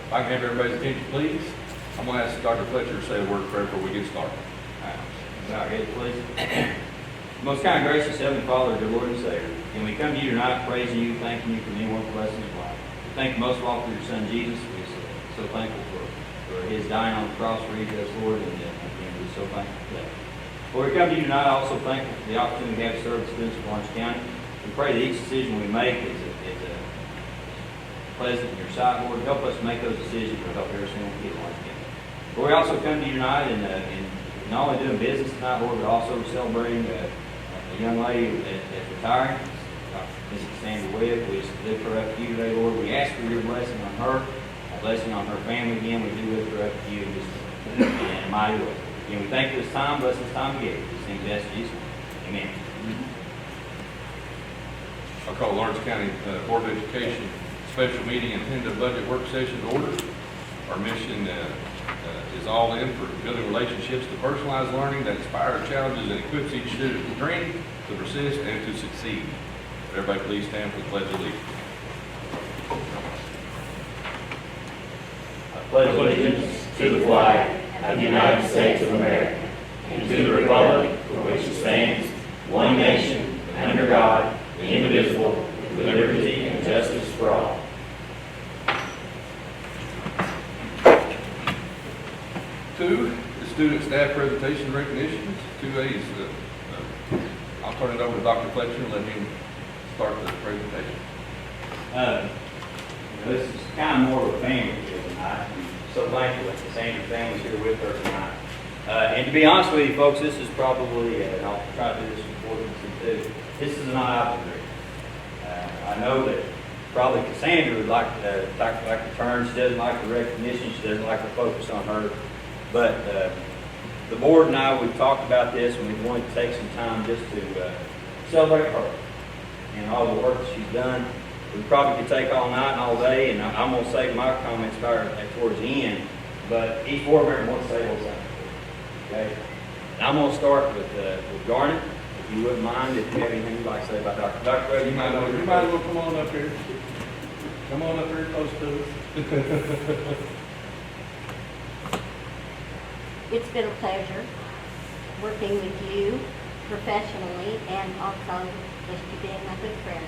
If I can have everybody's attention, please. I'm going to ask Dr. Fletcher to say a word of prayer before we get started. Bow your head, please. Most kind, gracious Heavenly Father, dear Lord and Savior, can we come to you tonight praising you, thanking you for many wonderful blessings of life. We thank you most of all for your Son Jesus. We're so thankful for his dying on the cross for each of us, Lord, and we're so thankful for that. Lord, we come to you tonight also thankful for the opportunity we have to serve the students of Orange County. We pray that each decision we make is pleasant in your sight, Lord. Help us make those decisions to help every single kid in Orange County. Lord, we also come to you tonight and not only doing business tonight, Lord, but also celebrating a young lady that's retiring, Mrs. Cassandra Webb. We just lift her up to you today, Lord. We ask for your blessing on her, a blessing on her family again. We do lift her up to you just in a mighty way. Again, we thank you for this time. Bless this time together. These things we ask in Jesus' name. Amen. I'll call Lawrence County Board of Education special meeting and tentative budget work session to order. Our mission is all in for building relationships to personalize learning that inspire challenges and equips each student to dream, to persist, and to succeed. Everybody please stand for the Pledge of Allegiance. I pledge allegiance to the flag of the United States of America and to the republic for which it stands, one nation, under God, indivisible, with liberty and justice for all. Two, the student staff presentation recognitions. 2A is, I'll turn it over to Dr. Fletcher and let him start the presentation. This is kind of more of a family deal tonight. I'm so thankful that the Cassandra family's here with her tonight. And to be honest with you, folks, this is probably, and I'll try to do this before too, this is an eye-opener. I know that probably Cassandra would like to turn. She doesn't like the recognition. She doesn't like the focus on her. But the board and I, we've talked about this, and we wanted to take some time just to celebrate her and all the work that she's done. We probably could take all night and all day, and I'm going to save my comments towards the end. But each board member wants to say a little something. Okay? And I'm going to start with Garnet. If you wouldn't mind, if you have anything you'd like to say about Dr. Webb, You might as well come on up here. Come on up here close to us. It's been a pleasure working with you professionally and also just you being my good friend.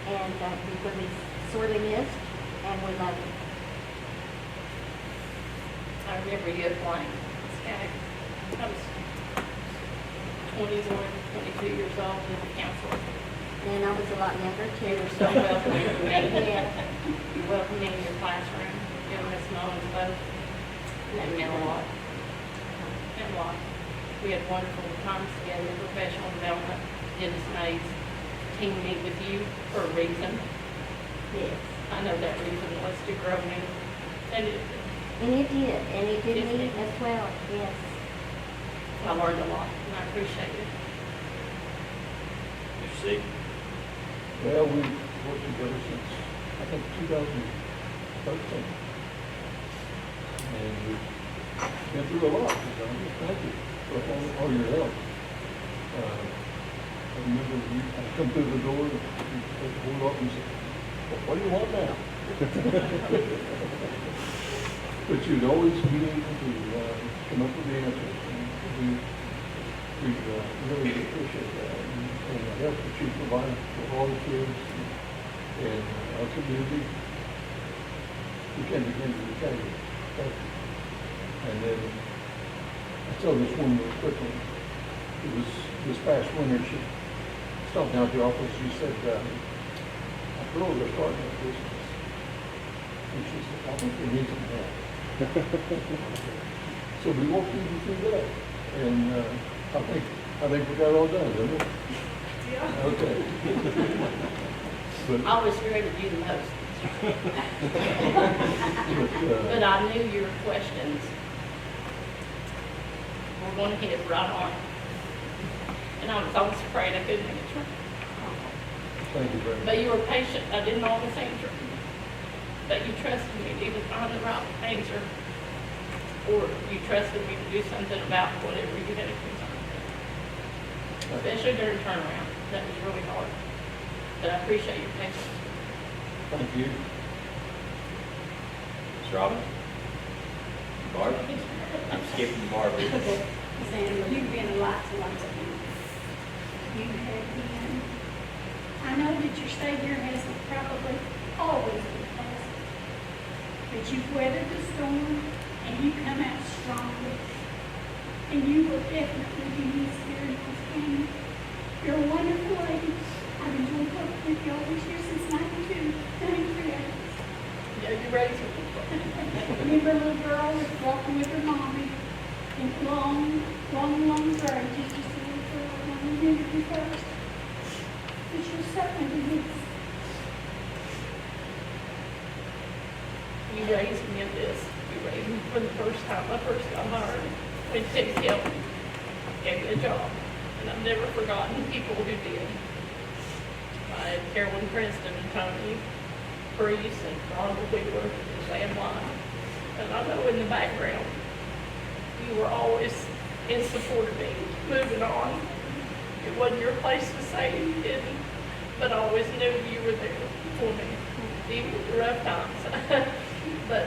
And you're going to be sorely missed, and we love you. I remember you applying. I was 21, 22 years old as a counselor. And I was a lot younger You too. were so welcoming to me. Yeah. You welcomed me in your classroom, giving us knowledge both. That meant a lot. Meant a lot. We had wonderful times together, professional development. Dennis Mays teamed me with you for a reason. Yes. I know that reason was to grow me. And And you did, and you did Yes, me ma'am. as well, yes. I learned a lot, and I appreciate it. Mr. C. Well, we've worked together since, I think, 2013. And we've been through a lot. Thank you for all your help. I remember you come through the door, you pulled up and said, "Well, what do you want now?" But you'd always be able to come up with the answers. And we really appreciate that. And the help that you provide for all the kids and our community. We can't begin to tell you. Thank you. And then I tell this one real quickly. It was this past winter, she stopped down at the office. She said, "My girls are starting a business." And she said, "I think we need some help." So we walked you through that. And I think we got it all done, didn't we? Yeah. Okay. But, I was ready to do the most. But I knew your questions were going to hit right on. And I was always afraid I couldn't answer. thank you very much. But you were patient. I didn't always answer. But you trusted me to either find the right answer, or you trusted me to do something about whatever you had a concern with. Especially during turnaround. That was really hard. But I appreciate your patience. Thank you. Ms. Robin? Barb? I'm skipping Barbara. Sandra, you've been a lot to lots of people. You have been, I know that your Savior has probably always been pleasant, but you've weathered the storm and you come out stronger. And you will definitely be missed here in this county. You're a wonderful lady. I've enjoyed working with you all these years since '92, 93. Yeah, you raised me. Remember a little girl was walking with her mommy in long road, just a little girl, and I remember you first. But you'll certainly be missed. You raised me in this. You raised me for the first time. I first got hired when Tim Kelly gave me a job. And I've never forgotten people who did. I had Carolyn Princeton and Tony Priest and Ronald Wheeler and Sam Lyon. And I know in the background, you were always in support of me, moving on. It wasn't your place to say you didn't, but I always knew you were there for me, even at the rough times. But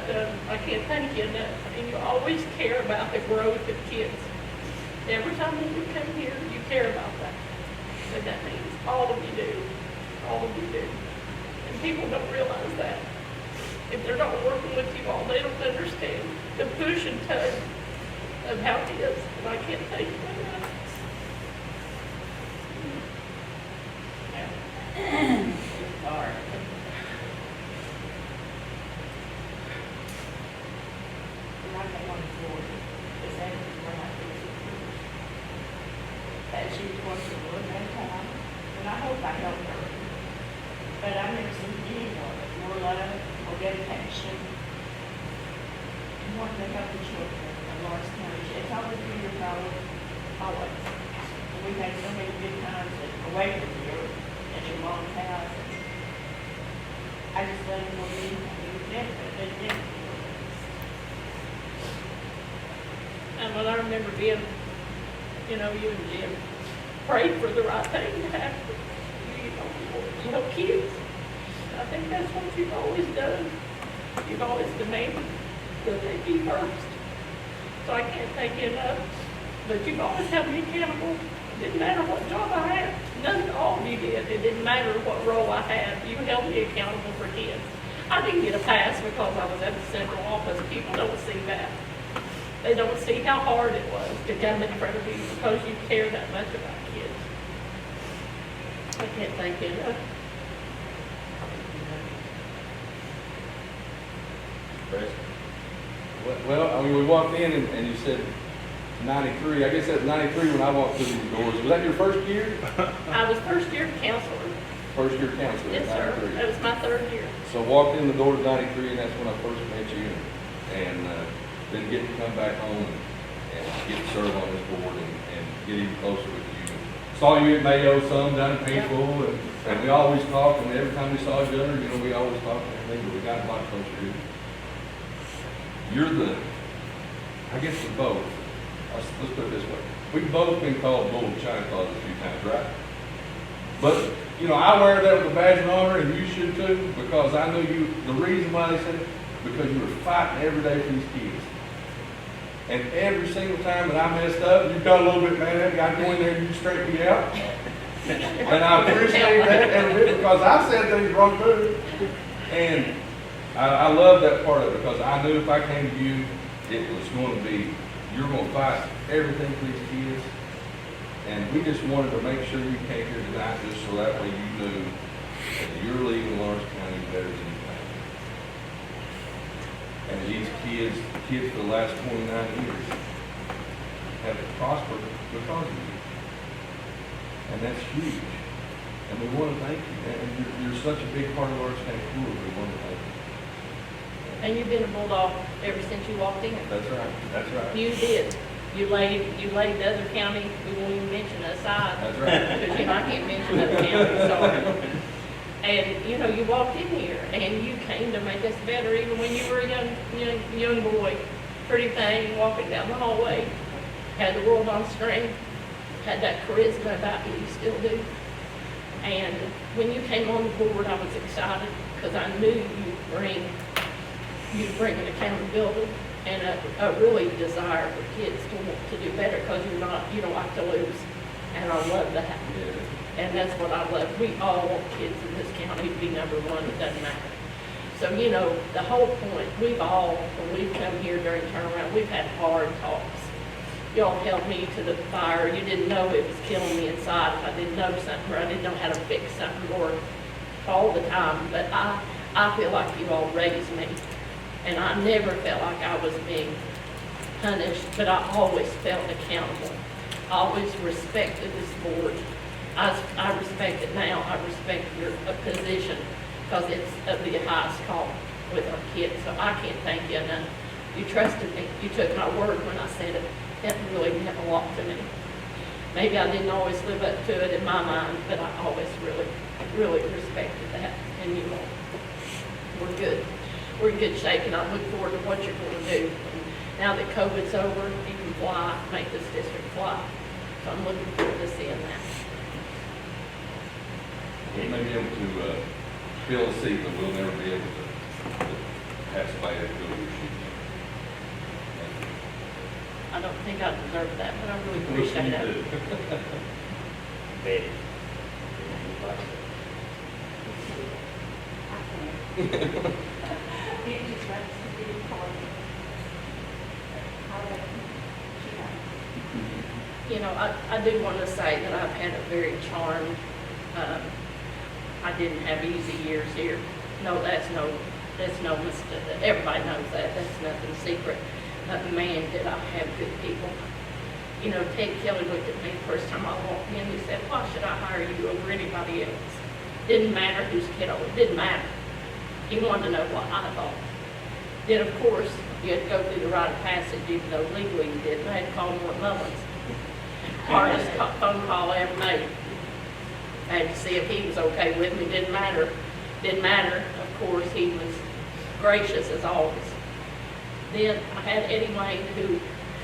I can't thank you enough. And you always care about the growth of kids. Every time you come here, you care about that. And that means all of you do. All of you do. And people don't realize that. If they're not working with you all, they don't understand the push and tug of how it is. And I can't thank you enough. All right. That she was going to live in town, and I hope I helped her. But I've never seen anyone with more love or dedication and wanting to help the children of Lawrence County. It's always been your problem, always. And we've had so many good times away from here at your mom's house. I just let him know you never. And when I remember being, you know, you and Jim prayed for the right thing to happen. You know, kids. I think that's what you've always done. You've always demanded that they be first. So I can't thank you enough. But you've always held me accountable. It didn't matter what job I had. None of all of you did. It didn't matter what role I had. You held me accountable for kids. I didn't get a pass because I was at the central office. People don't see that. They don't see how hard it was to come in front of you because you care that much about kids. I can't thank you enough. Well, I mean, we walked in and you said 93. I guess that's 93 when I walked through these doors. Was that your first year? I was first year counselor. First year counselor Yes, at sir. 93. That was my third year. So walked in the door at 93, and that's when I first met you, and then get to come back home and get to serve on this board and get even closer with you. Saw you at Mayo some down in Painful, and we always talked, and every time we saw each other, you know, we always talked and everything, but we got a lot closer to you. You're the, I guess we're both, let's put it this way, we've both been called bull in China Closet a few times, right? But, you know, I wear that with a badge of honor, and you should too, because I know you, the reason why they said it, because you were fighting every day for these kids. And every single time that I messed up, you got a little bit mad at me, I go in there and you straighten me out. And I appreciate that every bit, because I said things wrong too. And I love that part of it, because I knew if I came to you, it was going to be, you're going to fight everything for these kids. And we just wanted to make sure you came here tonight, just so that way you knew that you're leaving Lawrence County better than you came. And these kids for the last 29 years have prospered because of you. And that's huge. And we want to thank you. And you're such a big part of Lawrence County Schools. We want to thank you. And you've been a bulldog ever since you walked in. That's right. That's right. You did. You laid the other county, we won't even mention aside. That's right. Because you know, I can't mention other counties, sorry. And, you know, you walked in here and you came to make us better even when you were a young boy. Pretty thing, walking down the hallway, had the world on screen, had that charisma about you, you still do. And when you came on the board, I was excited because I knew you'd bring you to bring an accountability and a really desire for kids to want to do better, because you don't like to lose. And I love that. And that's what I love. We all want kids in this county to be number one, it doesn't matter. So, the whole point, when we've come here during turnaround, we've had hard talks. Y'all held me to the fire. You didn't know it was killing me inside. If I didn't know something, or I didn't know how to fix something, or all the time. But I feel like you all raised me. And I never felt like I was being punished, but I always felt accountable. I always respected this board. I respect it now. I respect your position, because it's of the highest call with our kids. So I can't thank you enough. You trusted me. You took my word when I said it. That really meant a lot to me. Maybe I didn't always live up to it in my mind, but I always really, really respected that. And you all, we're good. We're in good shape, and I look forward to what you're going to do. And now that COVID's over, you can fly, make this district fly. So I'm looking forward to seeing that. We may be able to fill a seat, but we'll never be able to have somebody that fill your shoes. I don't think I deserve that, but I really appreciate it. Betty. It just runs to be important. I'll let you know. I do want to say that I've had a very charmed, I didn't have easy years here. No, that's no mistake. Everybody knows that. That's nothing secret. But man, did I have good people. Ted Kelly looked at me the first time I walked in. He said, "Why should I hire you over anybody else?" Didn't matter whose kiddo. It didn't matter. He wanted to know what I thought. Then, of course, you had to go through the rite of passage, even though legally you didn't. I had to call Mort Mullins. Hardest phone call I ever made. I had to see if he was okay with me. Didn't matter. Didn't matter. Of course, he was gracious as always. Then I had Eddie Wayne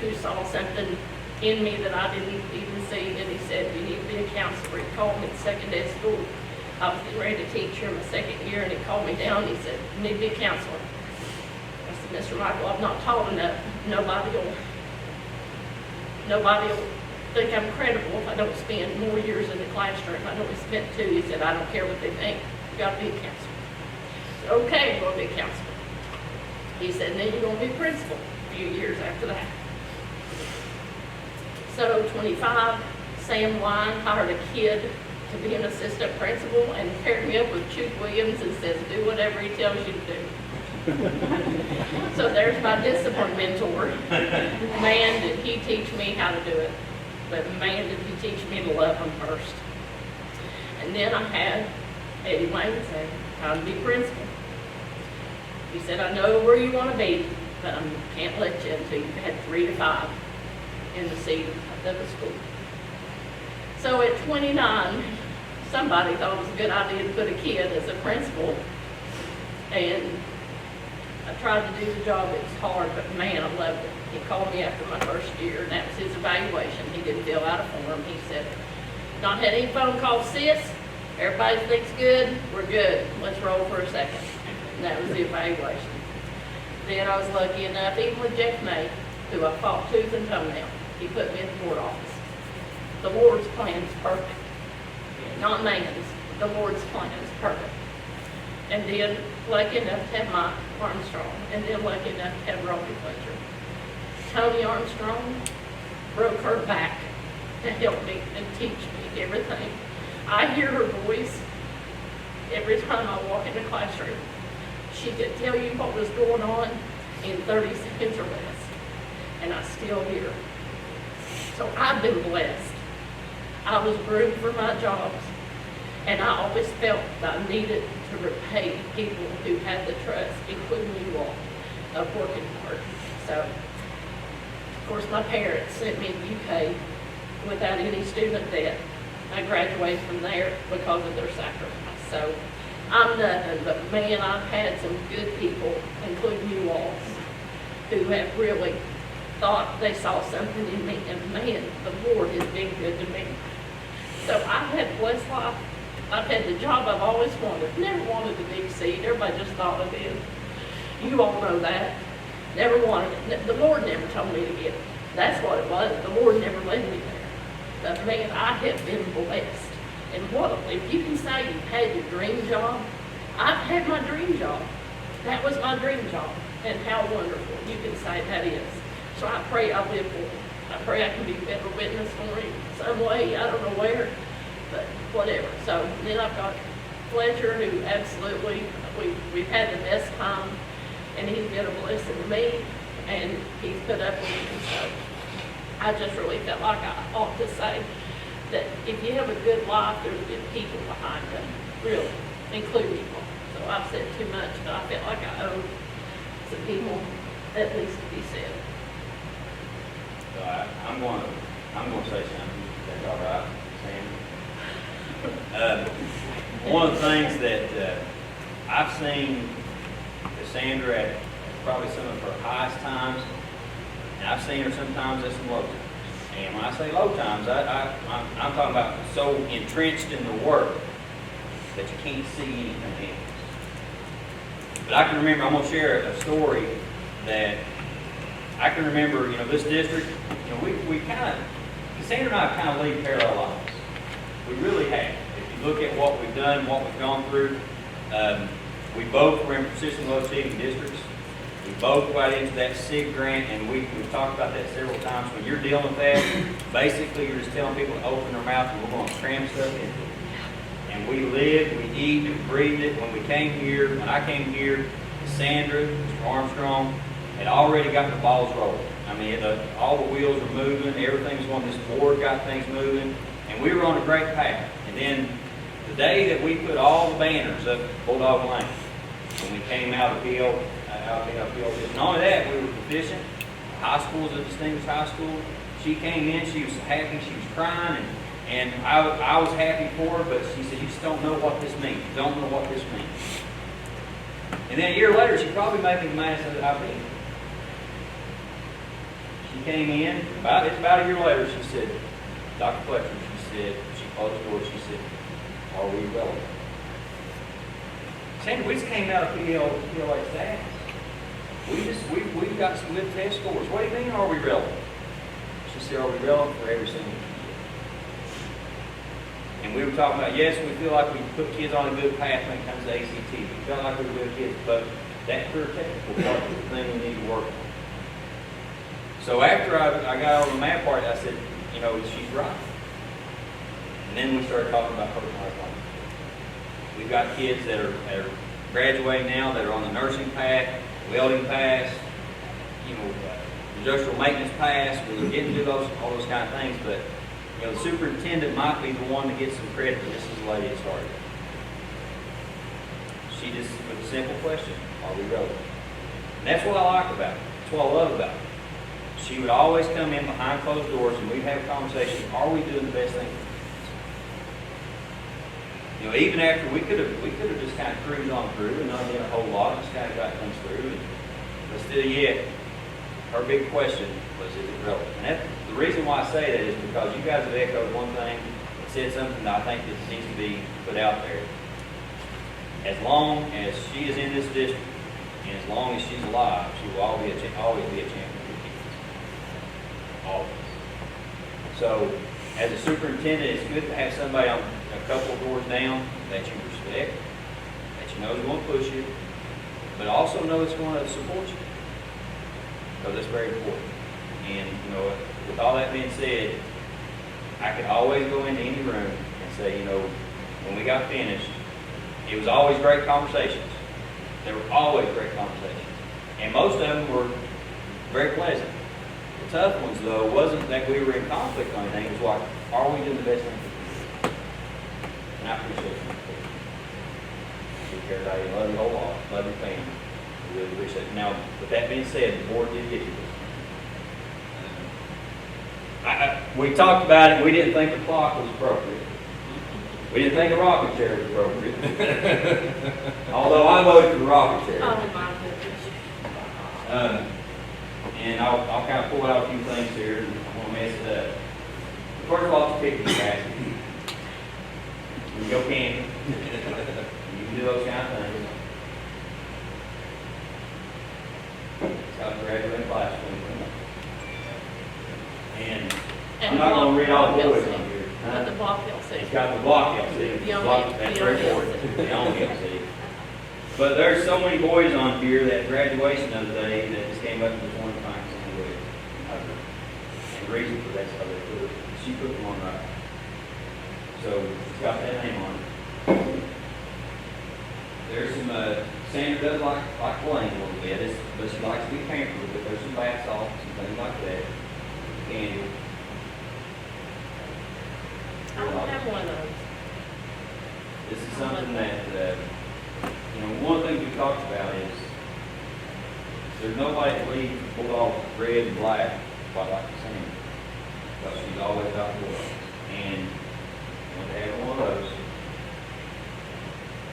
who saw something in me that I didn't even see, and he said, "You need to be a counselor." He called me the second day of school. I was getting ready to teach here my second year, and he called me down, and he said, "You need to be a counselor." I said, "Mr. Michael, I've not taught enough. Nobody will think I'm credible if I don't spend more years in the classroom. I only spent 2. He said, "I don't care what they think. You got to be a counselor." I said, "Okay, I'm going to be a counselor." He said, "And then you're going to be principal a few years after that." So 25, Sam Wine hired a kid to be an assistant principal and paired me up with Chuck Williams and says, "Do whatever he tells you to do." So there's my discipline mentor. Man, did he teach me how to do it. But man, did he teach me to love him first. And then I had Eddie Wayne say, "How to be principal." He said, "I know where you want to be, but I can't let you until you've had 3 to 5 in the seat of the school." So at 29, somebody thought it was a good idea to put a kid as a principal. And I tried to do the job. It was hard, but man, I loved it. He called me after my first year, and that was his evaluation. He didn't fill out a form. He said, "Not had any phone calls, sis. Everybody thinks good. We're good. Let's roll for a second." And that was the evaluation. Then I was lucky enough, even with Jeff May, who I fought tooth and toenail, he put me in the board office. The Lord's plan is perfect. Not man's. The Lord's plan is perfect. And then lucky enough to have Mike Armstrong, and then lucky enough to have Robbie Fletcher. Tony Armstrong broke her back to help me and teach me everything. I hear her voice every time I walk in the classroom. She could tell you what was going on in 30 seconds or less, and I still hear her. So I've been blessed. I was groomed for my jobs, and I always felt that I needed to repay people who had the trust, including you all, of working hard. So, of course, my parents sent me to UK without any student debt. I graduated from there because of their sacrifice. So I'm nothing, but man, I've had some good people, including you all, who have really thought they saw something in me, and man, the Lord has been good to me. So I've had a blessed life. I've had the job I've always wanted. Never wanted the big seat. Everybody just thought I did. You all know that. Never wanted it. The Lord never told me to get it. That's what it was. The Lord never led me there. But man, I have been blessed. And what, if you can say you've had your dream job, I've had my dream job. That was my dream job. And how wonderful you can say that is. So I pray I live for him. I pray I can be a better witness for him some way. I don't know where, but whatever. So then I've got Fletcher, who absolutely, we've had the best time, and he's been a blessing to me, and he's put up with me. So I just really felt like I ought to say that if you have a good life, there's good people behind them, really, including people. So I've said too much, but I felt like I owe some people at least to be said. So I'm going to say something. That's all right, Sam. One of the things that I've seen Cassandra at probably some of her highest times, and I've seen her sometimes at some low times. And when I say low times, I'm talking about so entrenched in the work that you can't see anything else. But I can remember, I'm going to share a story that I can remember, this district, we kind of, Cassandra and I kind of lead parallel lives. We really have. If you look at what we've done, what we've gone through, we both were in persistent low achieving districts. We both got into that SIG grant, and we've talked about that several times. When you're dealing with that, basically you're just telling people to open their mouth and we're going to cram stuff into it. And we lived, we eat, we breathed it. When I came here, Cassandra, Mr. Armstrong, had already gotten the balls rolling. I mean, all the wheels were moving, everything's going, this board got things moving, and we were on a great path. And then the day that we put all the banners up Bulldog Lane, when we came out of the hill, not only that, we were proficient. High school was a distinguished high school. She came in, she was happy, she was crying, and I was happy for her, but she said, you just don't know what this means. You don't know what this means. And then a year later, she probably made me the maddest that I've been. She came in, it's about a year later, she said, Dr. Fletcher, she closed the door, she said, are we relevant? Sandra, we just came out of PLA status. We've got some good test scores. What do you mean, are we relevant? She said, are we relevant for every single kid? And we were talking about, yes, we feel like we put kids on a good path when it comes to ACT. We felt like we were good kids, but that career technical part is the thing we need to work on. So after I got over the math part, I said, she's right. And then we started talking about personalized learning. We've got kids that are graduating now, that are on the nursing path, welding path, industrial maintenance path. We're getting to all those kind of things, but the superintendent might be the one to get some credit, but this is the lady that started. She just, with a simple question, are we relevant? And that's what I like about it. That's what I love about it. She would always come in behind closed doors and we'd have a conversation, are we doing the best thing for kids? Even after we could have just kind of cruised on through and not done a whole lot, just kind of got things through. But still yet, her big question was, is it relevant? And the reason why I say that is because you guys have echoed one thing and said something that I think that needs to be put out there. As long as she is in this district, and as long as she's alive, she will always be a champion for kids. Always. So, as a superintendent, it's good to have somebody on a couple of doors down that you respect, that you know is going to push you, but also know it's going to support you. Because that's very important. And, with all that being said, I could always go into any room and say, when we got finished, it was always great conversations. There were always great conversations. And most of them were very pleasant. The tough ones, though, wasn't that we were in conflict on anything. It was like, are we doing the best thing for kids? And I appreciate you. Take care of you. Love you a whole lot. Love your family. We really appreciate it. Now, with that being said, the board did get you this. We talked about it. We didn't think the clock was appropriate. We didn't think a rocking chair was appropriate. Although I voted for the rocking chair. Oh, my goodness. And I'll kind of pull out a few things here. I want to mess it up. First of all, it's a picnic basket. You can go camping. You can do those kind of things. It's got the graduating class of 2021. And I'm And not gonna read all the Block boys LC. on here. But the block LC. It's got the block LC. The only- Block- That's the very only important, the only LC. But there's so many boys on here that graduation of the day that just came up to the one time saying, "Wait." And the reason for that's how they put it, she put them on right. So it's got that name on it. There's some, Sandra does like playing a little bit, but she likes to be pampered, but there's some bath salts and things like that. Candy. I don't have one of those. This is something that, one of the things we talked about is there's nobody that leaves Bulldog red and black quite like the same. But she's always about Bulldogs. And when they have one of those,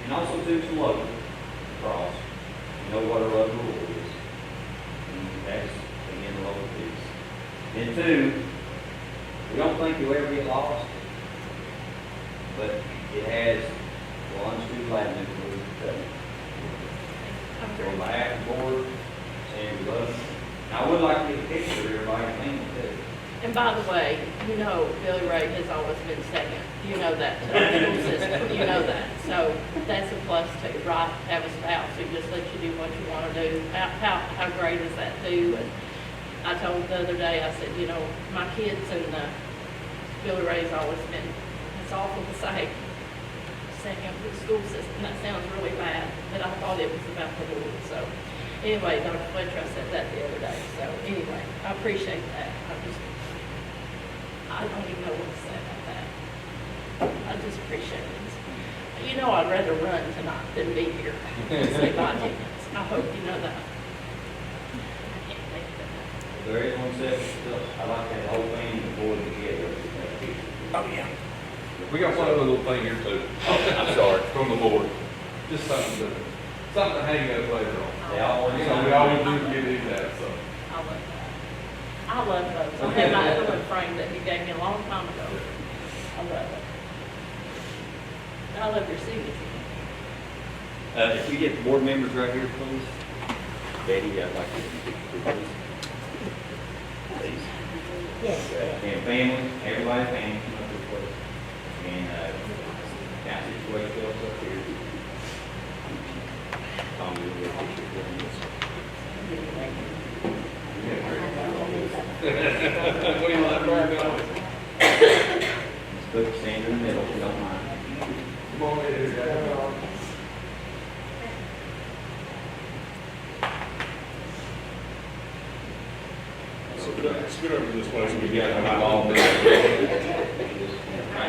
and also do some logo across, you know what a logo is. And that's, again, the logo piece. And two, we don't think you'll ever get lost, but it has the longitude latitude for the I'm So very by half the board, saying we love it. Now, I would like to get a picture of everybody thinking too. And by the way, you know, Billy Ray has always been second. You know that, to the school system, you know that. So that's a plus too, right? Have a spouse who just lets you do what you want to do. How great is that too? And I told the other day, I said, my kids and Billy Ray's always been, it's awful to say, second for the school system. That sounds really bad, but I thought it was about the Lord. So anyway, Dr. Fletcher, I said that the other day. So anyway, I appreciate that. I don't even know what to say about that. I just appreciate it. I'd rather run tonight than be here and say my attendance. I hope you know that. I can't think of that. There is one section, I like that whole thing, the board together. Oh, yeah. We got one other little thing here too. I'm sorry. From the board. Just something to hang up later on. They always. We always do get that, so. I love that. I love those. I have my other one framed that you gave me a long time ago. I love it. I love your signature. If we get the board members right here, please. Betty, I'd like to, please. Please. Yes. And family, everybody family, come up this way. And, now situation else up here. Tom, you'll get a picture of this. What do you want, Brad? Let's put Sandra in the middle, if you don't mind. Come on in here, guys. Scoot over this way so we Yeah, can I'm all have right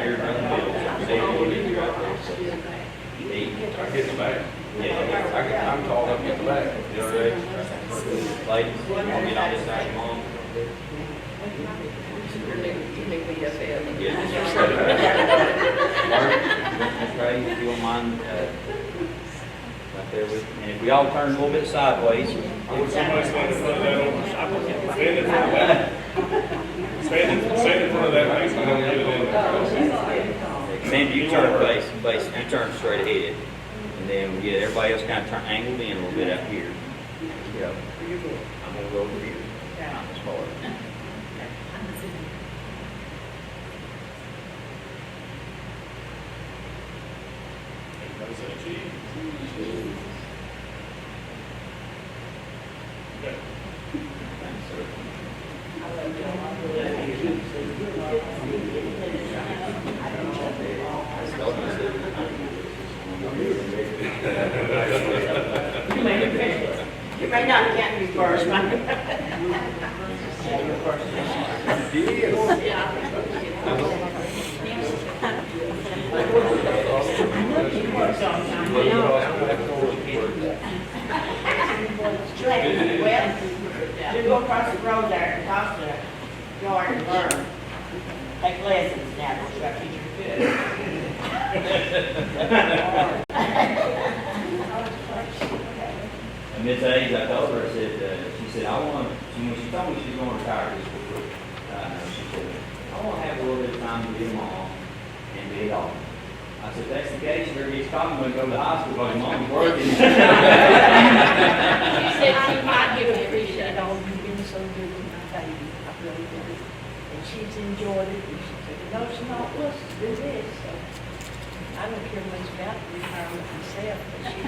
here, right in the middle. Sandra, you need to be right there, so. Eight. I get the back. Yeah. I'm tall, I get the back. You all right? Ladies, you want to get on this side, Mom? You need BFL. Yeah. Mark, Ray, if you don't mind, right there with, and if we all turn a little bit sideways. Would somebody stand in front of that over? Stand in front of that. Stand in front of that, please, I don't get it in there. Sandra, you turn you turn straight ahead. And then we get everybody else kind of turn angled in a little bit out here. Yeah. I'm gonna go over here. Not this far. Everybody say cheese. Okay. Thanks, sir. You may not get me first, Well, you go across the road there and talk to George and learn. Take lessons now, don't you got to teach And Miss Hayes, I told her, I said, she said, when she told me she was going to retire this before, she said, I want to have a little bit of time to be a mom and be a dog. I said, if that's the case, you're going to go to the hospital while your mom's working. She said she might give me a enjoyed it. And she said, no, it's not, let's do this. So I don't care much about retirement myself, but she,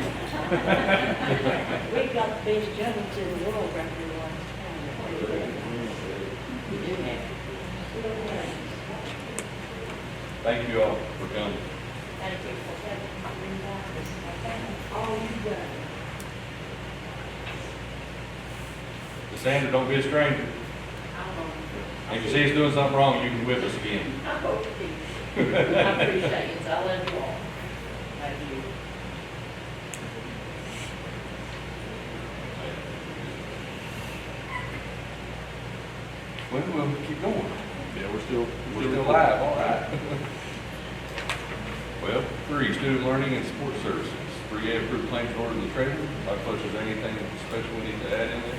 we got the best judges in the world right here, Lawrence County. We do have. Thank you all for coming. Thank you for having me. All you've done. Sandra, don't be a stranger. If you see us doing something wrong, you can whip us again. I hope it is. I appreciate it, so I love you all. Love you. Well, we'll keep going. Yeah, we're still Alive, all right. Well, 3, student learning and support services. 3A, approved claims order to the treasurer. Dr. Fletcher, is there anything special we need to add in there?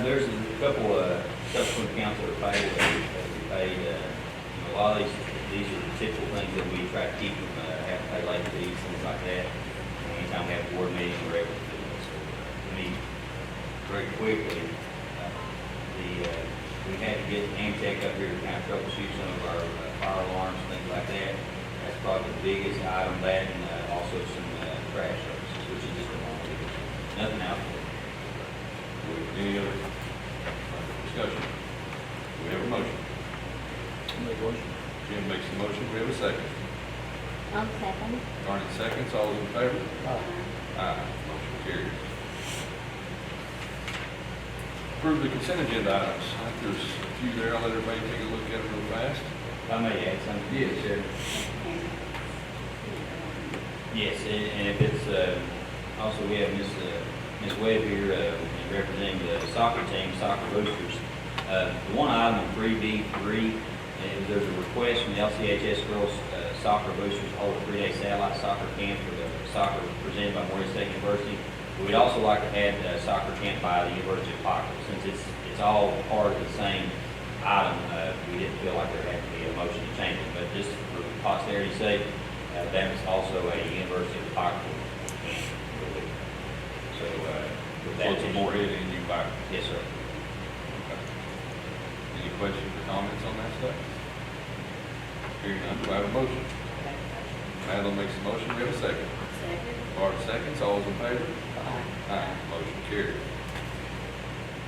There's a couple, subsequent accounts that are paid, that we paid, a lot of these are typical things that we try to keep from, having to pay late fees, things like that. Anytime we have a board meeting, we're able to do this. So, very quickly, we had to get Amtech up here to kind of troubleshoot some of our fire alarms, things like that. That's probably the biggest item, that, and also some trash services, which is just a long, nothing out there. Any other discussion? We have a motion. Make motion. Jim makes the motion. We have a second. I'll second. Barnett seconds. All those in favor? Aye. Aye. Motion carries. Approve the consent agenda items. I think there's a few there. I'll let everybody take a look at them real fast. If I may add something. Yes, sir. Yes, and if it's, also we have Miss Webb here, representing the soccer team, Soccer Boosters. The one item in 3B3, there's a request from the LCHS Girls Soccer Boosters to hold a 3-day satellite soccer camp for the soccer presented by Morehead State University. We'd also like to add a soccer camp by the University of Pikeville. Since it's all part of the same item, we didn't feel like there had to be a motion to change it. But just for posterity's sake, that was also a University of Pikeville camp. So, with that, So it's a more in and you back. yes, sir. Okay. Any questions or comments on that stuff? Hearing none, do I have a motion? Madeline makes a motion. We have a second. Second. Bart seconds. All those in favor? Aye. Motion carried.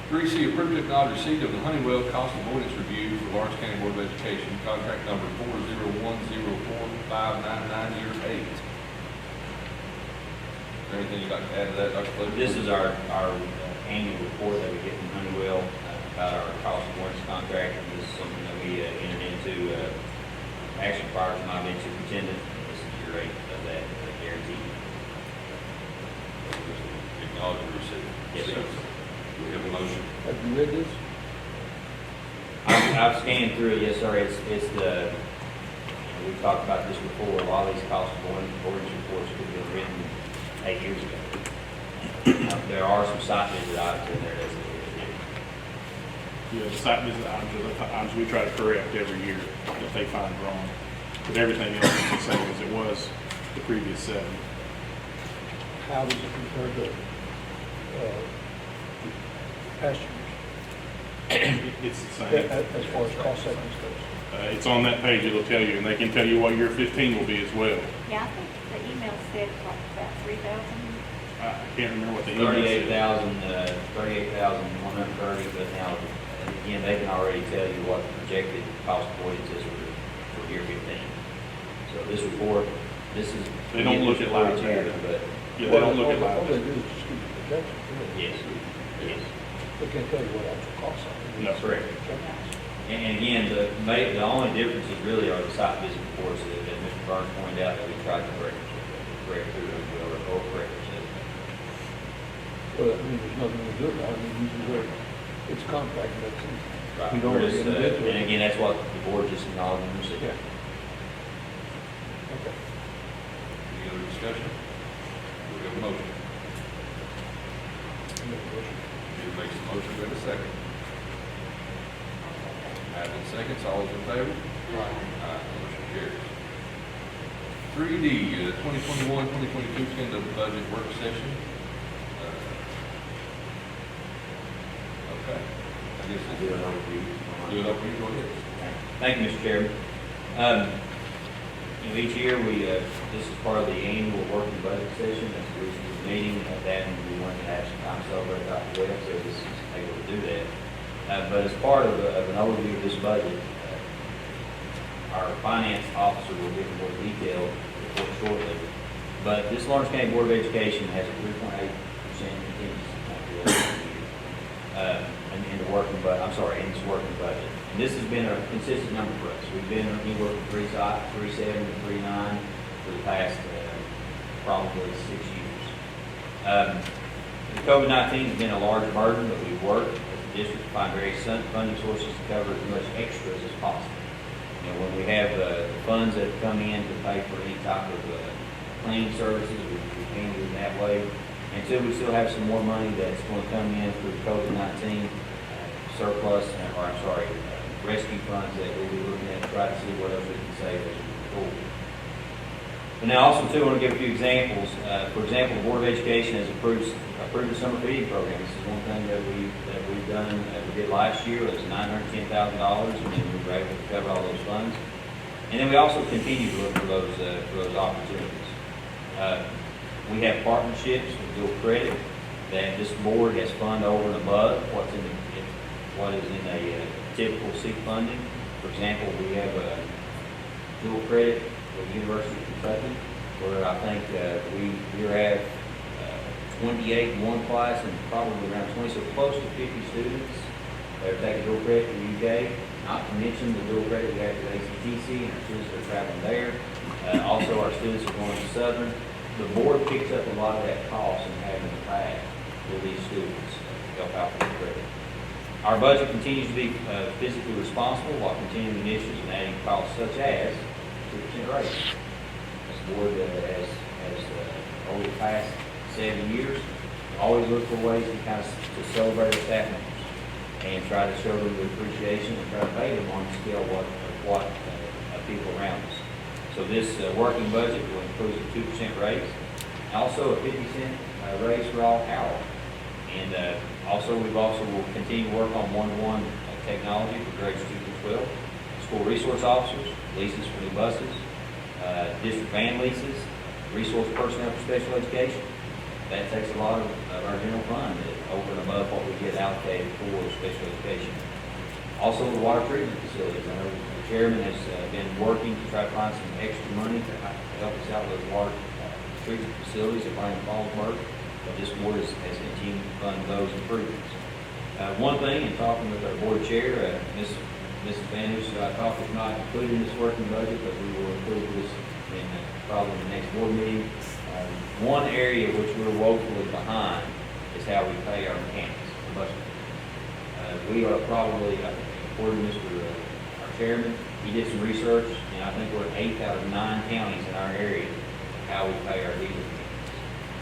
3C, approved to acknowledge receipt of the Honeywell Cost Avoidance Review for Lawrence County Board of Education, contract number 401045998. Is there anything you'd like to add to that, Dr. Fletcher? This is our annual report that we get from Honeywell about our cost avoidance contract. And this is something that we entered into, actually prior to my being superintendent. This is year 8 of that guarantee. Acknowledge the receipt. Yes, sir. Do we have a motion? Have you read this? I've scanned through it, yes, sir. It's the, we've talked about this before. A lot of these cost avoidance reports could have been written 8 years ago. There are some site visit items in there that's Yeah, the site visit items are the items we try to correct every year that they find wrong. But everything else is the same as it was the previous 7. How does it compare to past years? It's the same. As far as cost savings goes? It's on that page, it'll tell you, and they can tell you what year 15 will be as well. Yeah, I think the email said like about 3,000. I can't remember what the email said. 38,130, but now, again, they can already tell you what the projected cost avoidance is for year 15. So this report, this is. They don't look at live years, data. but Yeah, they don't look at All they live. do is just give you projections, really. yes, yes, They can't tell you what actual costs are. No. correct. And again, the only differences really are the site visit reports that Mr. Burns pointed out that we tried to correct through or correct. Well, I mean, there's nothing to do about it. I mean, usually it's contract, and that's it. Right. You don't We're really just, get into it. and again, that's what the board just acknowledged and received. Yeah. Okay. Any other discussion? Do we have a motion? Make a motion. Jim makes the motion. We have a second. Madeline seconds. All those in favor? Aye. Motion carries. 3D, 2021-2022 tentative budget work session. Okay. I guess it's do it over you. Go ahead. Thank you, Mr. Chairman. Each year, this is part of the annual working budget session, that's the reason we're meeting at that, and we wanted to have some time to celebrate Dr. Webb, so this is able to do that. But as part of an overview of this budget, our finance officer will give a more detailed report shortly. But this Lawrence County Board of Education has a 3.8% contingency in the working budget, in this working budget. And this has been a consistent number for us. We've been anywhere from 3.7 to 3.9 for the past probably 6 years. The COVID-19 has been a large burden, but we've worked as a district to find various funding sources to cover as much extras as possible. You know, when we have the funds that have come in to pay for any type of cleaning services, we can do it that way. Until we still have some more money that's going to come in through the COVID-19 surplus, rescue funds that we'll be looking at to try to see what else we can save as we move forward. But now also too, I want to give a few examples. For example, the Board of Education has approved the summer feeding program. This is one thing that we've done, we did last year. It was $910,000, and then we were able to cover all those funds. And then we also continue to look for those opportunities. We have partnerships with dual credit that this board has funded over and above what is in a typical SEEK funding. For example, we have a dual credit with the University of Kentucky, where I think we have 28 in one class and probably around 20, so close to 50 students that are taking dual credit in the UK. Not to mention the dual credit we have at ACTC, and our students are traveling there. Also, our students are going to Southern. The board picks up a lot of that cost and having to pay for these students to help out with the credit. Our budget continues to be physically responsible while continuing initiatives and adding costs such as 2% raise. This board has over the past 7 years always looked for ways to celebrate our staff members and try to show them the appreciation and try to pay them on the scale of what people around us. So this working budget will include a 2% raise, also a 50-cent raise for all hour. And we will continue to work on one-to-one technology for grades 2 through 12, school resource officers, leases for new buses, district van leases, resource personnel for special education. That takes a lot of our general fund over and above what we get allocated for special education. Also, the water treatment facilities. I know the chairman has been working to try to find some extra money to help us out with those water treatment facilities at Brandon Fallsburg. But this board has continued to fund those improvements. One thing, in talking with our board chair, Mrs. Van Hoos, I thought was not included in this working budget, but we will include this in probably the next board meeting. One area which we're woefully behind is how we pay our mechanics, the bus mechanics. We are probably, according to our chairman, he did some research, and I think we're 8 out of 9 counties in our area how we pay our diesel mechanics.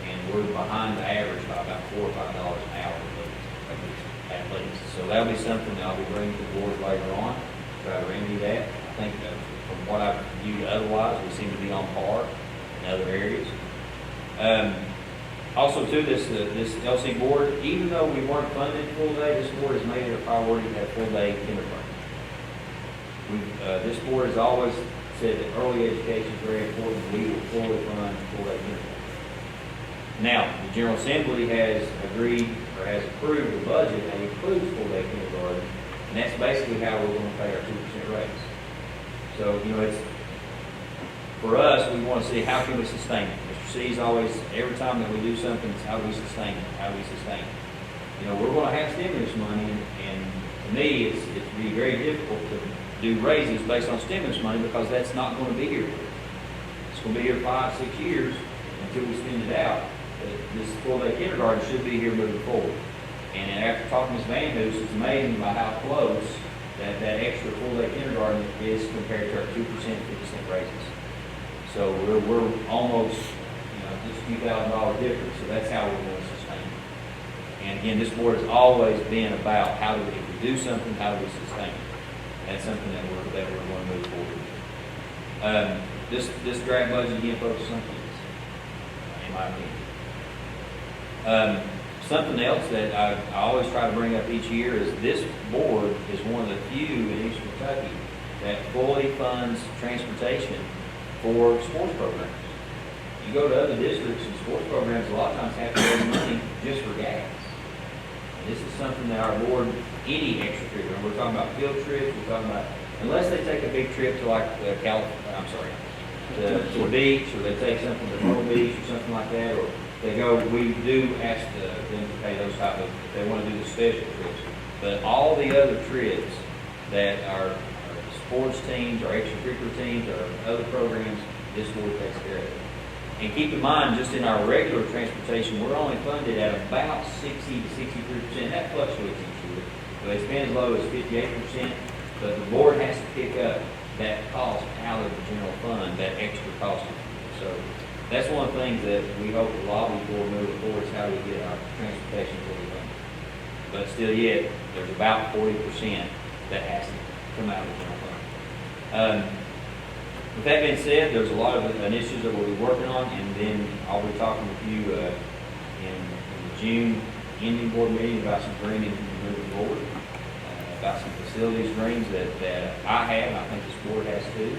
And we're behind the average by about $4 or $5 an hour at least. So that'll be something that I'll be bringing to the board later on, try to remedy that. I think from what I've viewed otherwise, we seem to be on par in other areas. Also, too, this LC board, even though we weren't funded full day, this board has made it a priority to have full day kindergarten. This board has always said that early education is very important. We will fully fund full day kindergarten. Now, the General Assembly has agreed or has approved the budget that includes full day kindergarten, and that's basically how we're going to pay our 2% raise. So, it's for us, we want to see how can we sustain it. Mr. C's always, every time that we do something, it's how do we sustain it? How do we sustain it? We're going to have stimulus money, and to me, it's be very difficult to do raises based on stimulus money because that's not going to be here. It's going to be here 5, 6 years until we spend it out. This full day kindergarten should be here moving forward. And after talking to Ms. Van Hoos, it's amazing by how close that extra full day kindergarten is compared to our 2% and 50% raises. So we're almost, just a few $1,000 difference. So that's how we're going to sustain it. And again, this board has always been about how do we, if we do something, how do we sustain it? That's something that we're going to move forward with. This draft budget again focuses on kids, in my opinion. Something else that I always try to bring up each year is this board is one of the few in Eastern Kentucky that fully funds transportation for sports programs. You go to other districts and sports programs, a lot of times have to raise money just for gas. And this is something that our board, any extracurricular, we're talking about field trips, we're talking about, unless they take a big trip to like to the beach, or they take something to Myrtle Beach or something like that, or they go, we do ask them to pay those type of, if they want to do the special trips. But all the other trips that are sports teams, or extracurricular teams, or other programs, this board takes care of it. And keep in mind, just in our regular transportation, we're only funded at about 60 to 63%. That fluctuates each year. So it's been as low as 58%, but the board has to pick up that cost out of the general fund, that extra cost. So that's one of the things that we hope to lobby for moving forward, is how we get our transportation fully funded. But still yet, there's about 40% that has to come out of the general fund. With that being said, there's a lot of initiatives that we'll be working on, and then I'll be talking with you in the June ending board meeting about some dreaming moving forward, about some facilities dreams that I have, and I think this board has too.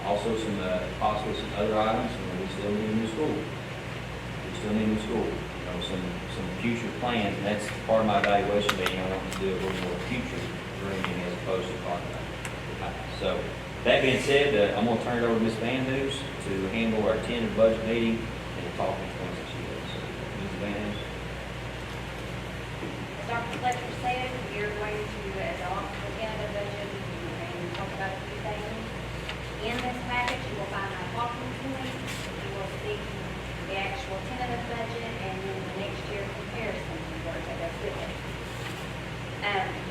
Also some possibly some other items, we still need a new school. We still need a new school. You know, some future plans, and that's part of my evaluation meeting. I want to do a little more future dreaming as opposed to talking about the past. So, that being said, I'm going to turn it over to Ms. Van Hoos to handle our tentative budget meeting and the talking points that she has. So, Ms. Van Hoos. As Dr. Fletcher said, we are going to adopt the tentative budget and talk about a few things. In this package, you will find our talking points. You will see the actual tentative budget and then the next year comparison report that goes with it.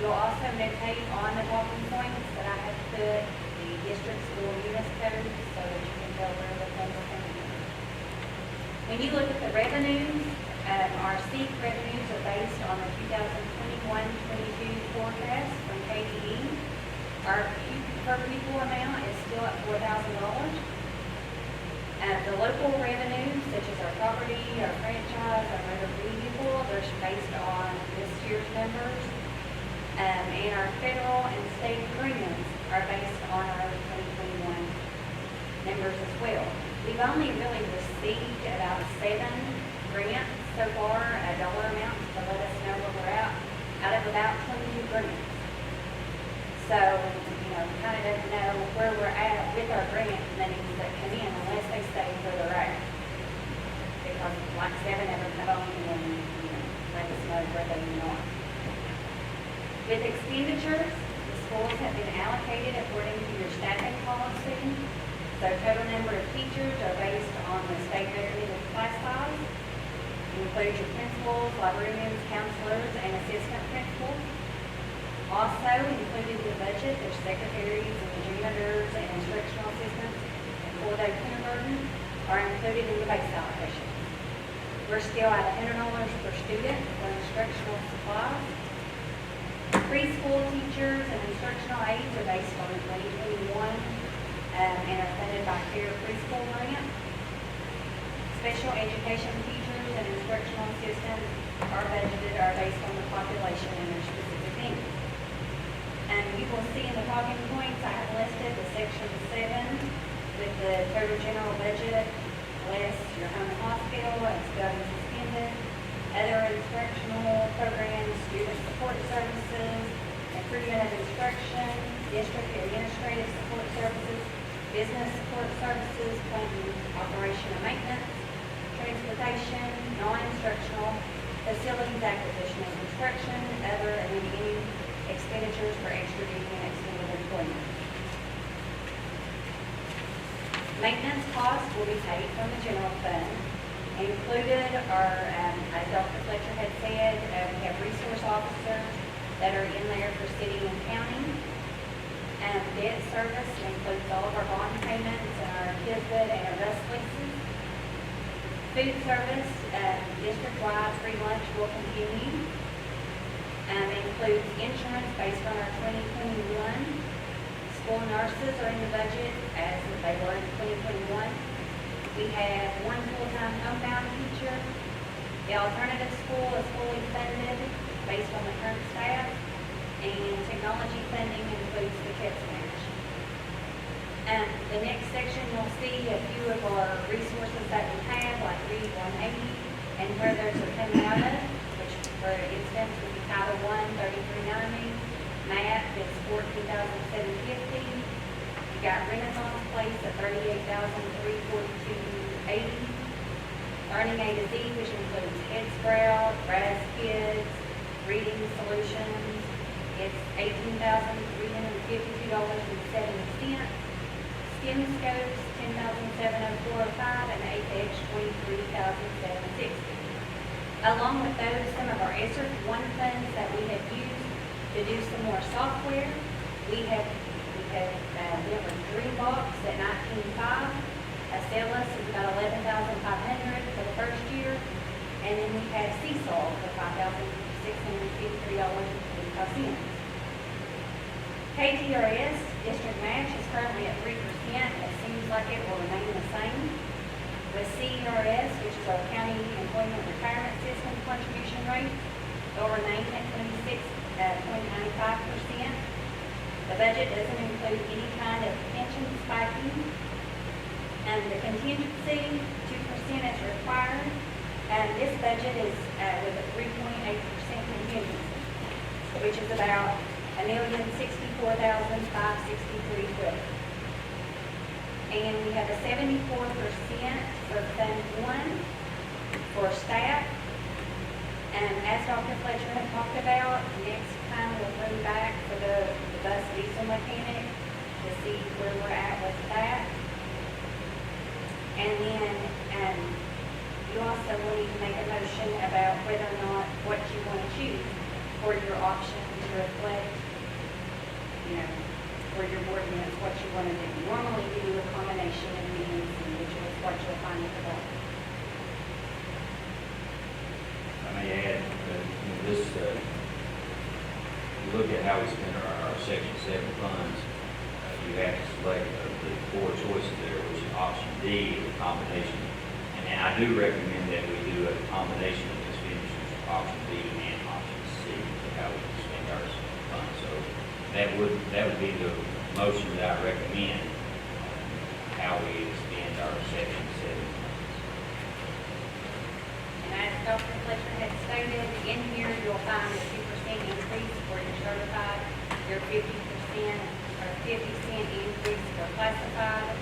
You'll also notate on the talking points that I have put the district school units code so that you can tell where the funds are coming from. When you look at the revenues, our SEEK revenues are based on the 2021-22 forecast from KDE. Our per pupil amount is still at $4,000. The local revenues, such as our property, our franchise, our motor vehicle, they're based on this year's numbers. And our federal and state premiums are based on our 2021 numbers as well. We've only really received about 7 grants so far, dollar amounts to let us know where we're at, out of about 22 grants. So, you know, we kind of don't know where we're at with our grant monies that come in unless they stay where they're at. Because like 7 of them come on and, you know, let us know where they are. With expenditures, the schools have been allocated according to your staffing policy. So total number of teachers are based on the state recommended class size. It includes your principals, librarians, counselors, and assistant principals. Also included in the budget, there's secretaries and janitors and instructional assistants and full-day kindergarten are included in the base allocation. We're still at $100 per student for instructional supplies. Preschool teachers and instructional aides are based on 2021 and are funded by CARE Preschool Grant. Special education teachers and instructional assistants are based on the population and their specific needs. And you will see in the talking points, I have listed the section 7 with the total general budget, less your home and hospital, it's government suspended, other instructional programs, student support services, improvement of instruction, district administrative support services, business support services, planning, operation and maintenance, transportation, non-instructional, facilities acquisition and construction, other and any expenditures for extra duty and extended employment. Maintenance costs will be paid from the general fund. Included are, as Dr. Fletcher had said, we have resource officers that are in there for city and county. Debt service includes all of our bond payments and our PISBA and our bus leases. Food service, district-wide free lunch will continue. Includes insurance based on our 2021. School nurses are in the budget as they were in 2021. We have 1 full-time homebound teacher. The alternative school is fully funded based on the current staff. And technology funding includes the CARES match. The next section, you'll see a few of our resources that we have, like Read 180, and where those are coming out of, which for instance would be Title I, 3390, math is 14,750. You got Renaissance Place at 38,342.80. Learning A to Z, which includes Head Sprout, Raz Kids, Reading Solutions, it's $18,352.70. STEM Scopes, $10,704.05, and Apex, $23,760. Along with those, some of our ESSER one funds that we have used to do some more software, we have Dreambox at $19,500. Acellus is about $11,500 for the first year, and then we have Seesaw for $5,653.25. KTRS district match is currently at 3%. It seems like it will remain the same. With CERS, which is our county employment retirement system contribution rate, will remain at 0.95%. The budget doesn't include any kind of pension spiking. And the contingency, 2% is required. And this budget is with a 3.8% contingency, which is about $1,064,563. And we have a 74% for Fund 1 for staff. And as Dr. Fletcher had talked about, next time we'll bring back for the bus diesel mechanic to see where we're at with that. And then you also will need to make a motion about whether or not what you want to choose for your option to reflect, for your board minutes, what you want to do. Normally you do a combination of meetings, which is what you'll find at the bottom. I may add, this, you look at how we spend our Section 7 funds, you have to select the four choices there, which is option D, is a combination. And I do recommend that we do a combination of expenditures, option B and option C, for how we spend our funds. So that would be the motion that I recommend, how we expend our Section 7 funds. And as Dr. Fletcher had stated, in here you'll find a 2% increase for your certified, your 50% or 50-cent increase for classified.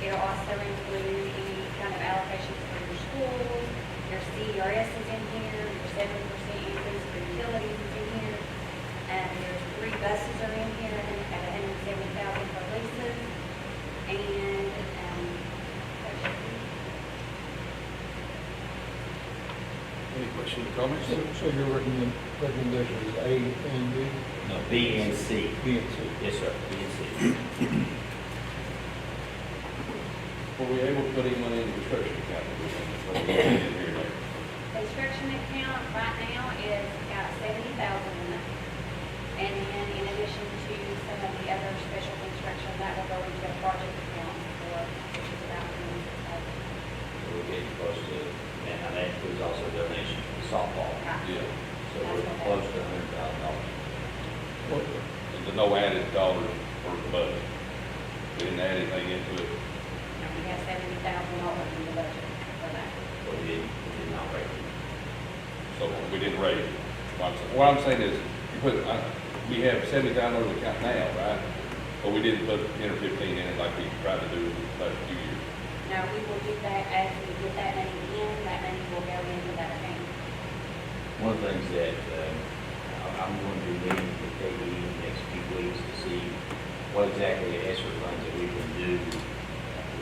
It'll also include any kind of allocations for your schools, your CERS is in here, your 7% increase for utilities is in here, and your 3 buses are in here at $170,000 for leases, and Any questions or comments? So your recommendation is A and B? No, B and C. B and C. Yes, sir, B and C. Were we able to put any money in the construction account? construction account right now is got $70,000 in it. And then in addition to some of the other special construction, that will go into a project account for, which is about $26,000. So we're getting close to, and that includes also donation to softball. Yeah. So we're close to $100,000. There's no added dollars for the budget. We didn't add anything into it. And we have $70,000 in the budget for that. We did not rate it. So we didn't raise it. What I'm saying is, you put, we have $70,000 in the account now, right? But we didn't put 10 or 15 in it like we tried to do the last few years. Now, we will do that as we get that money in, that money will go into that account. One of the things that I'm going to be meeting with KDE in the next few weeks to see what exactly ESSER funds that we can do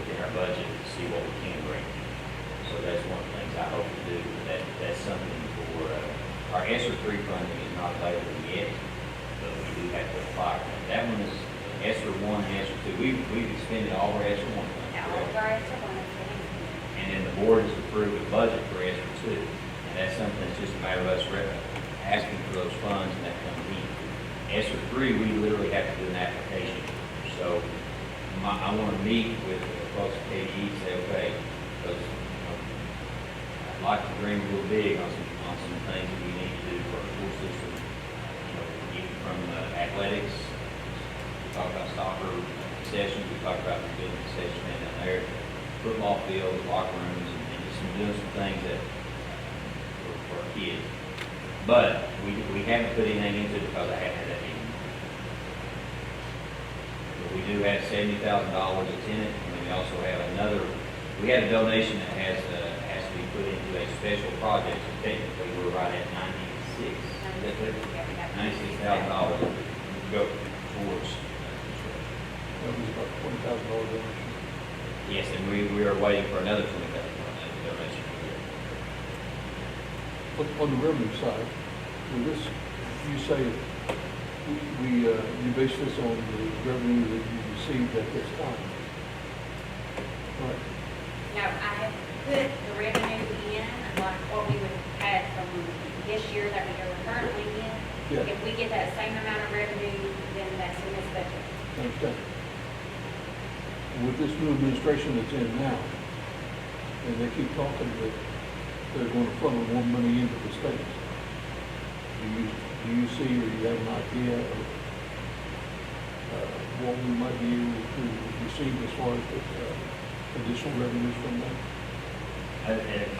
within our budget to see what we can bring. So that's one of the things I hope to do. That's something for our ESSER 3 funding is not available yet, but we do have to apply for that. That one is ESSER 1 and ESSER 2. We've expended all our ESSER 1 funds. Now, all of our extra one is going to And then the board has approved a budget for ESSER 2. And that's something that's just a matter of us asking for those funds and that comes in. ESSER 3, we literally have to do an application. So I want to meet with the folks at KDE and say, okay, because I'd like to dream a little big on some things that we need to do for our school system. Even from athletics, talk about soccer concessions, we talk about building concession stand down there, football fields, locker rooms, and just doing some things that for our kids. But we haven't put anything into it because I haven't had that meeting. But we do have $70,000 that's in it, and we also have we had a donation that has to be put into a special project, so technically we're right at $96,000 to go towards. That was about $20,000 donation. Yes, and we are waiting for another $20,000 donation. On the revenue side, with this, you say, you base this on the revenue that you received at this time. Right. No, I have put the revenue in, like what we would have had from this year that we are currently in. Yeah. If we get that same amount of revenue, then that's in this budget. I understand. With this new administration that's in now, and they keep talking that they're going to funnel more money into the states, do you see or you have an idea of what we might be able to receive as far as additional revenues from that?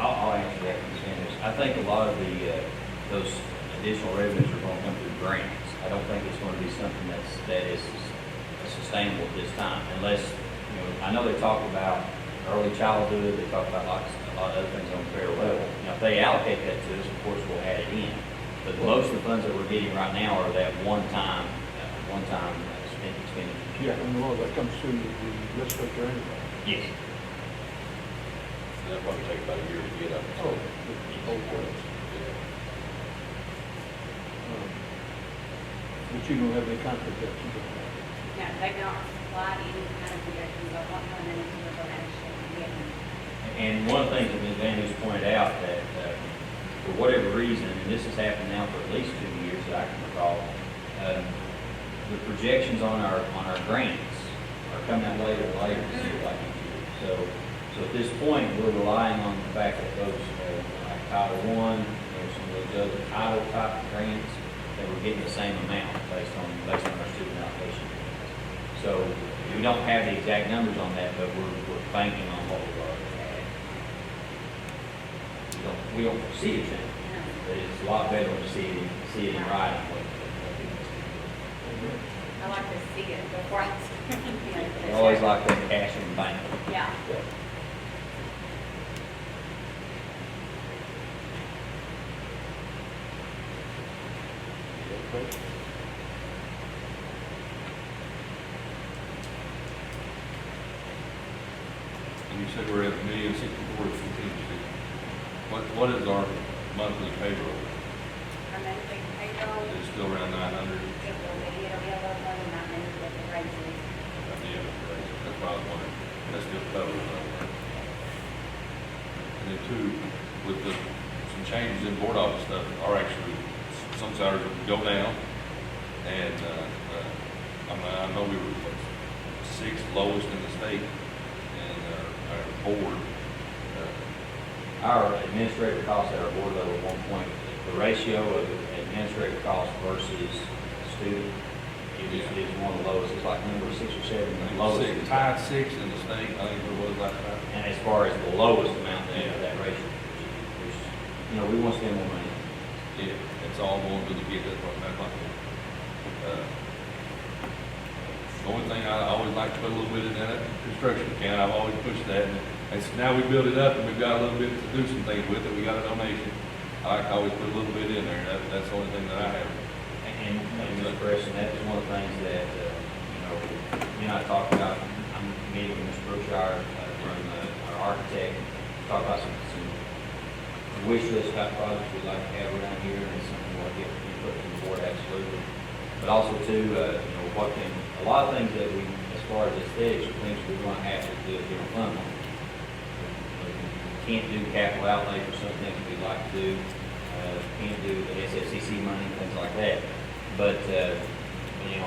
I'll answer that from Sanders. I think a lot of those additional revenues are going to come through grants. I don't think it's going to be something that is sustainable at this time, unless, I know they talk about early childhood, they talk about a lot of other things on a fair level. Now, if they allocate that to us, of course, we'll add it in. But most of the funds that we're getting right now are that one-time expenditure. Yeah, and a lot of that comes through the legislature anyway. Yes. That'll probably take about a year to get up. Oh, okay. But you don't have any kind of projections on that? No, they don't supply any kind of projections of what kind of numbers we're actually getting. And one thing that Ms. Van Hoos pointed out that for whatever reason, and this has happened now for at least 2 years that I can recall, the projections on our grants are coming out later and later, it seems like each year. So at this point, we're relying on the fact that those, like Title I, some of those other title type grants, that we're getting the same amount based on our student allocation. So we don't have the exact numbers on that, but we're banking on what we've already had. We don't see it change, but it's a lot better when you see it in writing. I like to see it before I. I always like that cash in the bank. Yeah. You said we're at $1,064,000 contingency. What is our monthly payroll? Our monthly payroll, Is it still around 900? it'll be a little more than that, maybe with the raises. Yeah, that's why I was wondering. That's still covered. And then two, with some changes in board office stuff, are actually, some salaries will go down. And, I know we were sixth lowest in the state in our board. Our administrative costs at our board level at one point, the ratio of administrative costs versus student is one of the lowest. It's like number 6 or 7, the lowest. Tied sixth in the state, I think it was last time. And as far as the lowest amount of that ratio, which, we want to spend more money. Yeah, it's all going to the kid, that's what I'm like. The only thing I always like to put a little bit in that construction account, I've always pushed that, and now we build it up and we've got a little bit to do some things with it, we got a donation. I like to always put a little bit in there, that's the only thing that I have. And Mr. Preston, that is one of the things that, you and I talked about. I'm meeting with Mr. Brookshire from our architect, talk about some wish list type projects we'd like to have around here, and it's something we'll get input from the board, absolutely. But also too, a lot of things that we, as far as aesthetics, are things we're going to have to do a different fund on. We can't do capital outlay for some things we'd like to do. Can't do the SFCC money, things like that. But,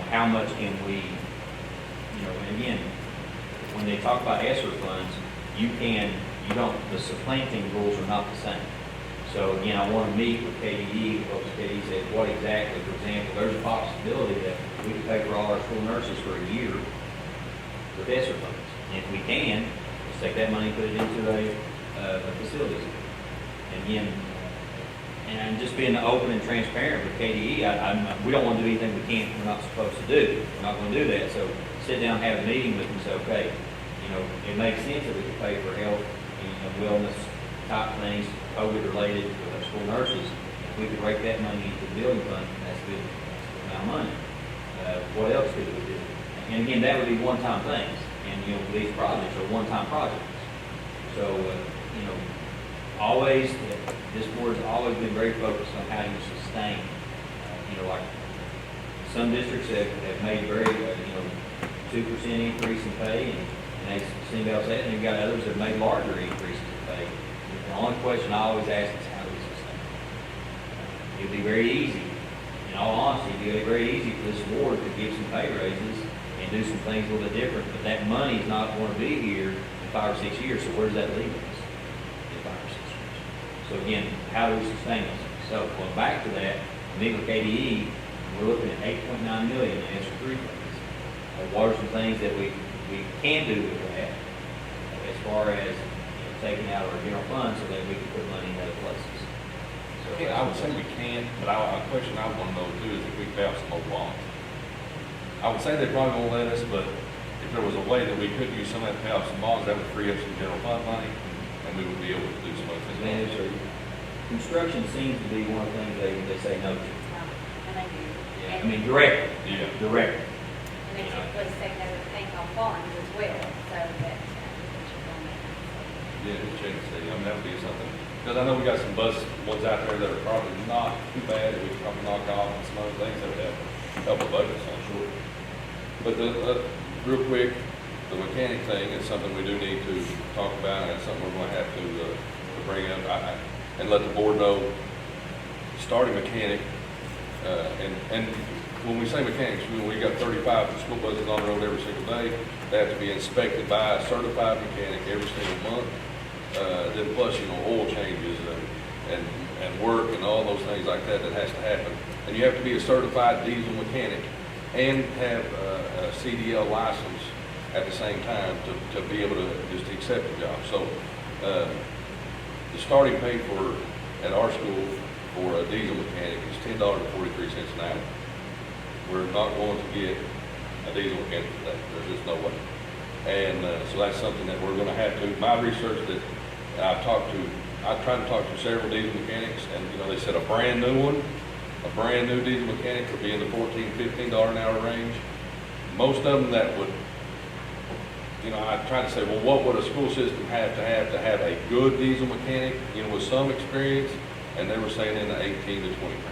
how much can we, and again, when they talk about ESSER funds, the supplanting rules are not the same. So again, I want to meet with KDE, because KDE said, what exactly, for example, there's a possibility that we could pay for all our school nurses for a year with ESSER funds. And if we can, let's take that money and put it into a facilities. And again, and just being open and transparent with KDE, we don't want to do anything we're not supposed to do. We're not going to do that. So sit down, have a meeting with them, and say, okay, it makes sense that we could pay for health and wellness type things, COVID related with our school nurses. If we could break that money into the building fund, that's a good amount of money. What else could we do? And again, that would be one-time things. And, these projects are one-time projects. So, always, this board's always been very focused on how you sustain. Like some districts have made very, 2% increase in pay, and they seem else that, and you've got others that have made larger increases in pay. The only question I always ask is how do we sustain? It would be very easy, in all honesty, it'd be very easy for this board to give some pay raises and do some things a little bit different, but that money is not going to be here in 5 or 6 years, so where does that leave us in 5 or 6 years? So again, how do we sustain this? So going back to that, meet with KDE, we're looking at $8.9 million in extra three things. What are some things that we can do with that as far as taking out our general fund so that we can put money in other places? So Yeah, I would say we can, but a question I want to know too is if we pay off some more bonds. I would say they probably won't let us, but if there was a way that we could use some of that to pay off some bonds, that would free up some general fund money, and we would be able to do some other things. Manage or construction seems to be one of the things they say no to. And they do. Yeah, I mean, directly. Yeah. Directly. And they typically say no to paying off bonds as well, so that, Yeah, just check and see. I mean, that would be something, because I know we got some bus ones out there that are probably not too bad, that we could probably knock off, and some other things that would help the budget, so I'm sure. But real quick, the mechanic thing is something we do need to talk about, and it's something we're going to have to bring up, and let the board know. Starting mechanic, and when we say mechanics, we got 35 school buses on the road every single day. They have to be inspected by a certified mechanic every single month. Then plus, oil changes and work and all those things like that has to happen. And you have to be a certified diesel mechanic and have a CDL license at the same time to be able to just accept the job. So the starting pay at our school for a diesel mechanic is $10.43 an hour. We're not going to get a diesel mechanic today. There's just no way. And so that's something that we're going to have to. My research that I've tried to talk to several diesel mechanics, and they said a brand new diesel mechanic would be in the $14, $15 an hour range. Most of them that would, I tried to say, well, what would a school system have to have a good diesel mechanic, with some experience, and they were saying in the 18 to 20 range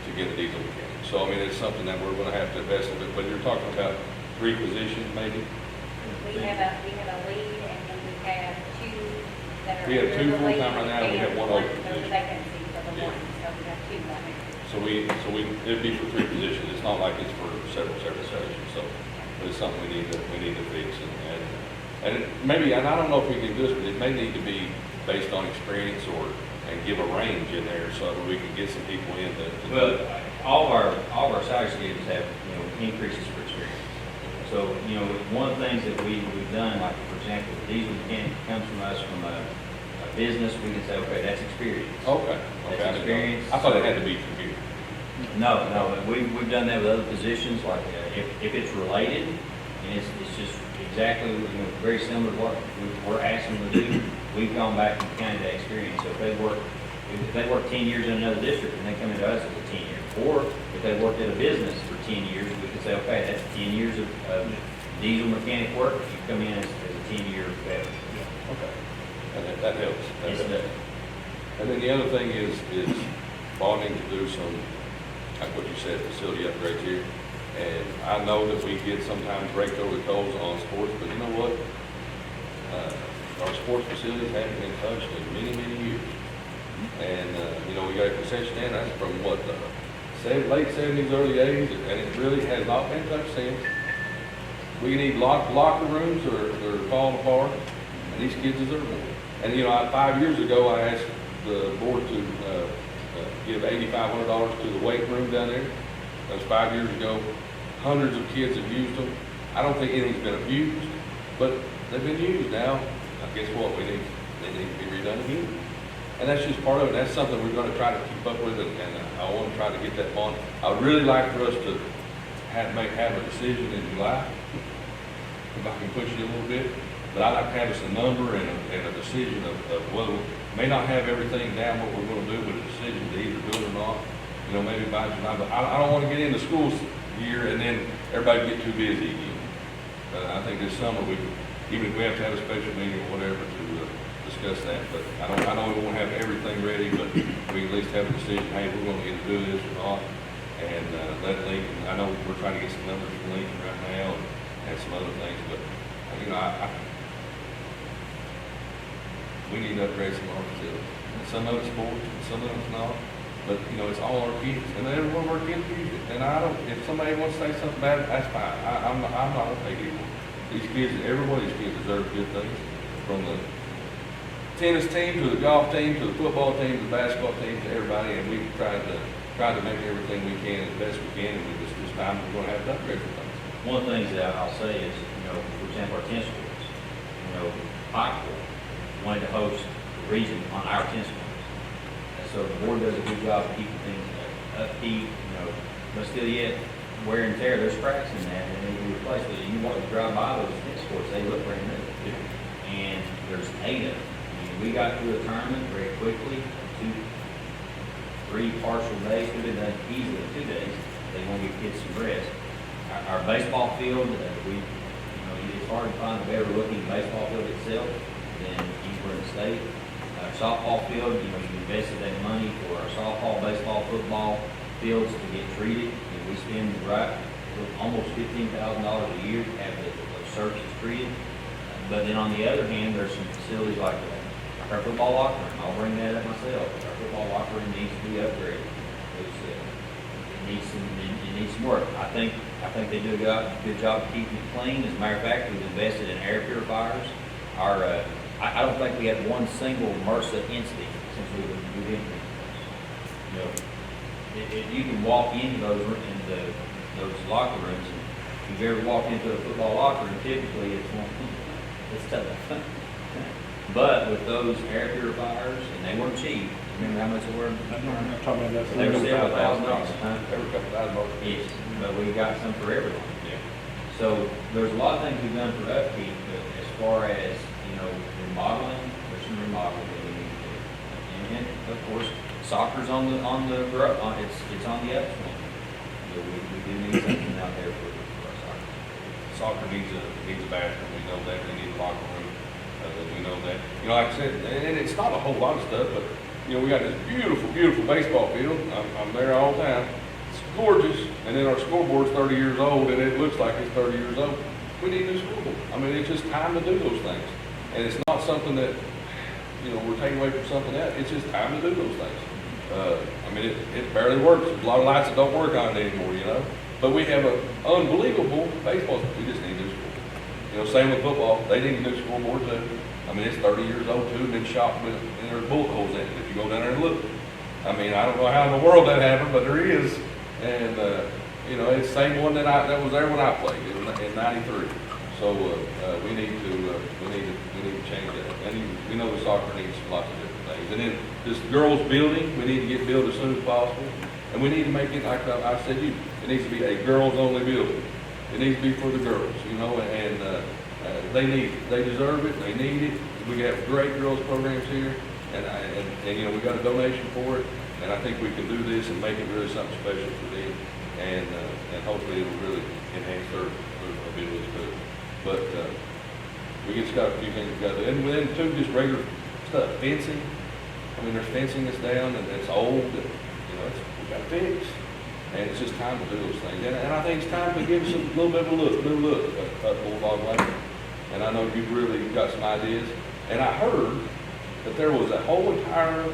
to get a diesel mechanic. So, I mean, it's something that we're going to have to invest in, but you're talking about 3 positions maybe? we have a lead, and then we have two that are. We have two under the lead, full-time right now, and we have one open There's a position. vacancy for the Yeah. one, so we have two right now. So it'd be for 3 positions. It's not like it's for several positions, so, but it's something we need to fix, and maybe, and I don't know if we can do this, but it may need to be based on experience and give a range in there so that we can get some people in to. Well, all of our salary schedules have, increases for experience. So, one of the things that we've done, like, for example, the diesel mechanic comes from us from a business, we can say, okay, that's experience. Okay. That's experience. I thought it had to be from here. No, we've done that with other positions, like, if it's related, and it's just exactly, very similar to what we're asking them to do, we've gone back and counted that experience. So if they work 10 years in another district, and they come into us as a 10 year, or if they worked at a business for 10 years, we could say, okay, that's 10 years of diesel mechanic work, you come in as a 10-year veteran. Okay. And that helps. Yes, it does. And then the other thing is bonding to do some, like what you said, facility upgrades here. And I know that we get sometimes raked over the coals on sports, but you know what? Our sports facilities haven't been touched in many, many years. And, we got a concession stand, that's from what, late 70s, early 80s, and it really has not been touched since. We need locker rooms that are falling apart, and these kids deserve more. And, 5 years ago, I asked the board to, give $8,500 to the weight room down there. That was 5 years ago. Hundreds of kids have used them. I don't think anything's been abused, but they've been used now. Guess what? They need to be redone again. And that's just part of it. That's something we're gonna try to keep up with, and I want to try to get that bond. I would really like for us to have a decision in July, if I can push it a little bit. But I'd like to have us a number and a decision of whether, we may not have everything down what we're gonna do, but a decision to either do it or not. You know, maybe by July, but I don't wanna get into school year and then everybody get too busy again. I think this summer even if we have to have a special meeting or whatever to discuss that, but I know we won't have everything ready, but we at least have a decision, hey, we're gonna either do this or not. And, let Lincoln, I know we're trying to get some numbers from Lincoln right now and some other things, but, you know, we need to upgrade some of our facilities. And some of it's sports, and some of it's not. But, you know, it's all our kids, and every one of our kids use it. And if somebody wants to say something bad, that's fine. I'm not gonna take it anymore. These kids, every one of these kids deserve good things. From the tennis team, to the golf team, to the football team, to the basketball team, to everybody. And we've tried to make everything we can as best we can, and this time we're gonna have to upgrade some things. One of the things that I'll say is, you know, for example, our tennis courts, you know, Pikeville wanted to host the region on our tennis courts. And so the board does a good job of keeping things upkeep, you know, but still yet, wear and tear, there's cracks in that, and they need to be replaced. But you walk, drive by those tennis courts, they look brand new. And there's 8 of them. I mean, we got through a tournament very quickly, 3 partial days, could have been done easily in 2 days. They want to give kids some rest. Our baseball field, it's hard to find a better looking baseball field itself than anywhere in the state. Our softball field, you invested that money for our softball, baseball, football fields to get treated. We spend almost $15,000 a year to have those surfaces treated. But then on the other hand, there's some facilities like our football locker room. I'll bring that up myself. Our football locker room needs to be upgraded. It needs some work. I think they do a good job of keeping it clean. As a matter of fact, we've invested in air purifiers. I don't think we had one single MRSA incident since we've been here. You know, if you can walk into those locker rooms, if you've ever walked into a football locker room, typically it's tough. But with those air purifiers, and they weren't cheap, remember how much they were? They were several $1,000. Every couple $1,000. Yes, but we got some for everyone. Yeah. So there's a lot of things we've done for upkeep, but as far as, remodeling, there's some remodeling that we need to do. And of course, soccer's it's on the upswing. We do need something out there for our soccer. Soccer needs a bathroom, we know that. We need a locker room, we know that. Like I said, and it's not a whole lot of stuff, but, we got this beautiful, beautiful baseball field. I'm there all the time. It's gorgeous, and then our scoreboard's 30 years old, and it looks like it's 30 years old. We need a new scoreboard. I mean, it's just time to do those things. And it's not something that, we're taking away from something else. It's just time to do those things. It barely works. There's a lot of lights that don't work on it anymore, But we have an unbelievable baseball. We just need a new scoreboard. Same with football. They need a new scoreboard too. It's 30 years old too, been shot and there's bullet holes in it if you go down there and look. I don't know how in the world that happened, but there is. And, it's the same one that was there when I played in '93. So, we need to change that. And we know the soccer needs lots of different things. And then this girls' building, we need to get built as soon as possible. And we need to make it, like I said, it needs to be a girls-only building. It needs to be for the girls, and they deserve it, they need it. We have great girls programs here, and we got a donation for it. And I think we can do this and make it really something special for them. And hopefully it'll really enhance their abilities too. But, we just got a few things together. And then too, just regular stuff, fencing. There's fencing that's down and it's old, and, we got to fix. And it's just time to do those things. And I think it's time to give us a little bit of a new look at Bulldog Lane. And I know you've really got some ideas. And I heard that there was a whole entire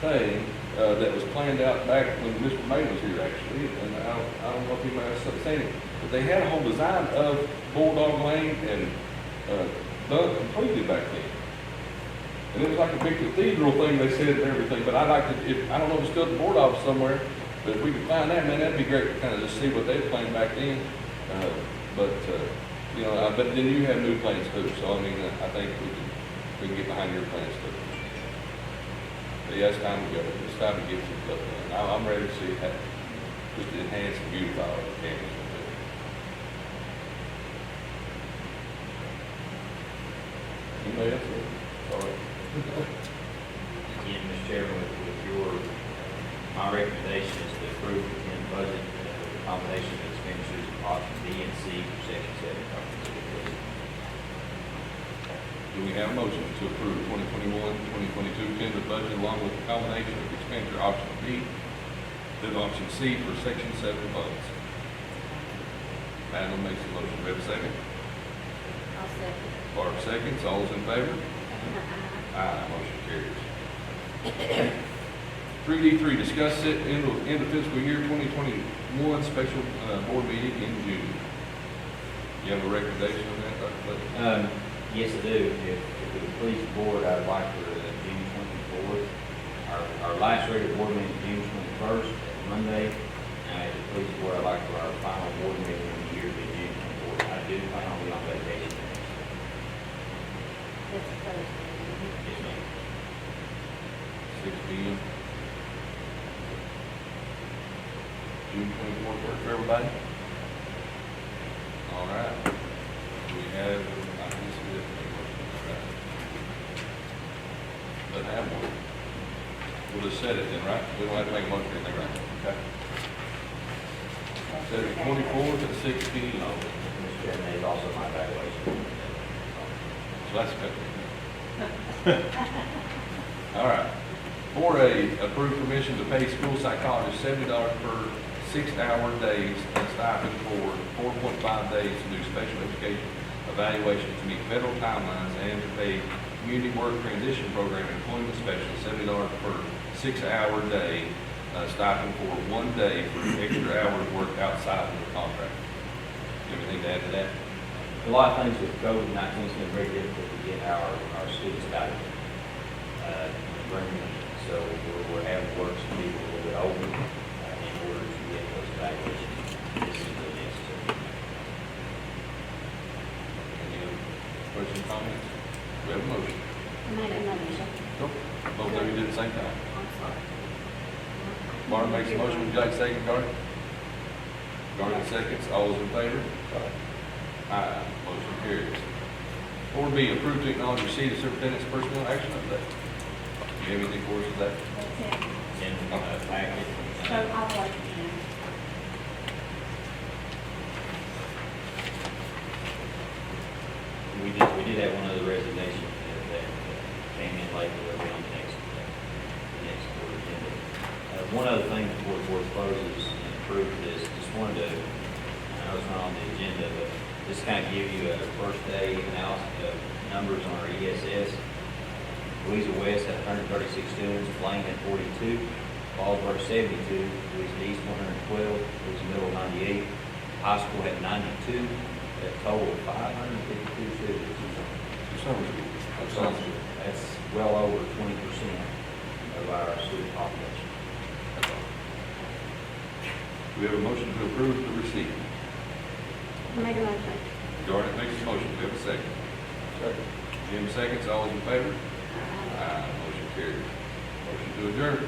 thing that was planned out back when Mr. May was here, actually. And I don't know if you might have seen it, but they had a whole design of Bulldog Lane and done completely back then. And it was like a big cathedral thing they said and everything, but I'd like to, if, I don't know if it's still at the board office somewhere, but if we could find that, man, that'd be great to kind of just see what they had planned back then. You know, but then you have new plans too, so I mean, I think we can get behind your plans too. But yeah, it's time to go, it's time to get some stuff done. I'm ready to see that, just to enhance and beautify our campus. Anybody else? Sorry. Again, Mr. Chairman, with your, my recommendation is to approve the 10 budget with a combination of expenditures of option B and C for section 7. Do we have a motion to approve 2021-2022 tentative budget along with a combination of expenditure option B and option C for section 7 funds? Madeline makes the motion. Do we have a second? I'll second. Barb seconds. All those in favor? Aye. Motion carries. 3D3, discuss it end of fiscal year 2021 special board meeting in June. You have a recommendation on that, Dr. Fletcher? Yes, I do. If it would please the board, I'd like for June 24th. Our last regular board meeting is June 21st, Monday. And if it please the board, I'd like for our final board meeting of the year to be June 24th. I do plan on being on vacation. It's Thursday. Yes, ma'am. 6 p.m. June 24th work for everybody? All right. We have, I guess we have, doesn't have one. We'll just set it then, right? We don't have to make a motion or anything, right? Okay. Set it 24th at 6 p.m. Mr. Chairman, it's also my evaluation. So that's good. All right. 4A, approve permission to pay school psychologists $70 per 6-hour days and stipend for 4.5 days to do special education evaluation to meet federal timelines and to pay community work transition program employment specialist $70 per 6-hour day stipend for 1 day for extra hours worked outside of the contract. You have anything to add to that? A lot of things with COVID-19, it's been very difficult to get our students out of bring them. So we're having to work some people a little bit over in order to get those evaluations. This is the next step. Any other questions, comments? We have a motion. I made a motion. Nope. Both of you did at the same time. I'm sorry. Martin makes a motion, would you like to second, Garnet? Garnet seconds, all those in favor? Aye. Motion carries. 4B, approve to acknowledge receipt of superintendent's personnel action update. Do you have anything for us with that? That's it. In the packet. So I'll wait in. We did have one other resignation that came in late, but we'll be on the next board agenda. One other thing before the board closes and approves this, just wanted to, I know it's not on the agenda, but just kind of give you a first day analysis of numbers on our ESS. Louisa West had 136 students, Blaine had 42, Ballsburg 72, Louisa East 112, Louisa Middle 98, high school had 92, a total of 552 students. That's well over 20% of our student population. Do we have a motion to approve the receipt? I made a motion. Garnet makes a motion, do we have a second? Second. Jim seconds, all those in favor? Aye. Motion carries. Motion to adjourn.